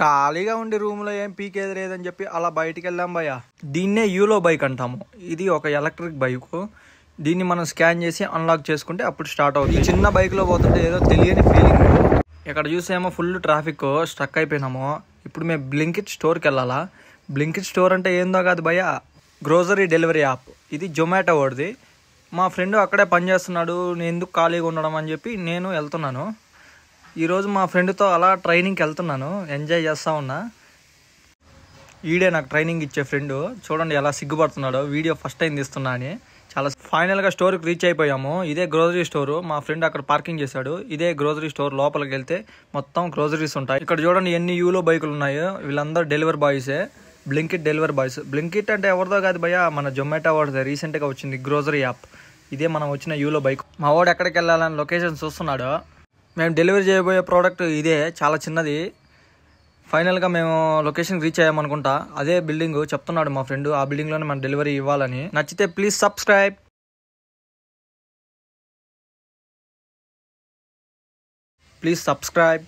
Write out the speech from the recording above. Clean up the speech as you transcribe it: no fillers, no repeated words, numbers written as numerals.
ఖాళీగా ఉండి రూమ్లో ఏం పీకేది లేదని చెప్పి అలా బయటికి వెళ్ళాం భయ్య. దీన్నే యూలో బైక్ అంటాము. ఇది ఒక ఎలక్ట్రిక్ బైక్. దీన్ని మనం స్కాన్ చేసి అన్లాక్ చేసుకుంటే అప్పుడు స్టార్ట్ అవుతుంది. చిన్న బైక్లో పోతుంటే ఏదో తెలియని ఫీలింగ్. ఇక్కడ చూసేమో ఫుల్ ట్రాఫిక్, స్ట్రక్ అయిపోయినాము. ఇప్పుడు మేము బ్లింకిట్ స్టోర్కి వెళ్ళాలా. బ్లింకిట్ స్టోర్ అంటే ఏందో కాదు భయ్య, గ్రోసరీ డెలివరీ యాప్. ఇది జొమాటో వాడిది. మా ఫ్రెండ్ అక్కడే పనిచేస్తున్నాడు, నేను ఎందుకు ఖాళీగా ఉండడం అని చెప్పి నేను వెళ్తున్నాను. ఈరోజు మా ఫ్రెండ్తో అలా ట్రైనింగ్కి వెళ్తున్నాను, ఎంజాయ్ చేస్తూ ఉన్నా. ఈడే నాకు ట్రైనింగ్ ఇచ్చే ఫ్రెండ్. చూడండి ఎలా సిగ్గుపడుతున్నాడో, వీడియో ఫస్ట్ టైం తీస్తున్నా అని. చాలా ఫైనల్గా స్టోర్కి రీచ్ అయిపోయాము. ఇదే గ్రోసరీ స్టోరు. మా ఫ్రెండ్ అక్కడ పార్కింగ్ చేశాడు. ఇదే గ్రోసరీ స్టోర్. లోపలికి వెళ్తే మొత్తం గ్రోసరీస్ ఉంటాయి. ఇక్కడ చూడండి ఎన్ని యూలో బైకులు ఉన్నాయో. వీళ్ళందరూ డెలివరీ బాయ్సే, బ్లింకిట్ డెలివరీ బాయ్స్. బ్లింకిట్ అంటే ఎవరిదో కాదు భయ్య, మన జొమాటో వాడిదే. రీసెంట్గా వచ్చింది గ్రోసరీ యాప్. ఇదే మనం వచ్చిన యూలో బైక్. మా వాడు ఎక్కడికి వెళ్ళాలని లొకేషన్ చూస్తున్నాడు. మేము డెలివరీ చేయబోయే ప్రోడక్ట్ ఇదే, చాలా చిన్నది. ఫైనల్గా మేము లొకేషన్ రీచ్ అయ్యామనుకుంటా. అదే బిల్డింగ్ చెప్తున్నాడు మా ఫ్రెండ్. ఆ బిల్డింగ్లోనే మన డెలివరీ ఇవ్వాలని. నచ్చితే ప్లీజ్ సబ్స్క్రైబ్. Please subscribe.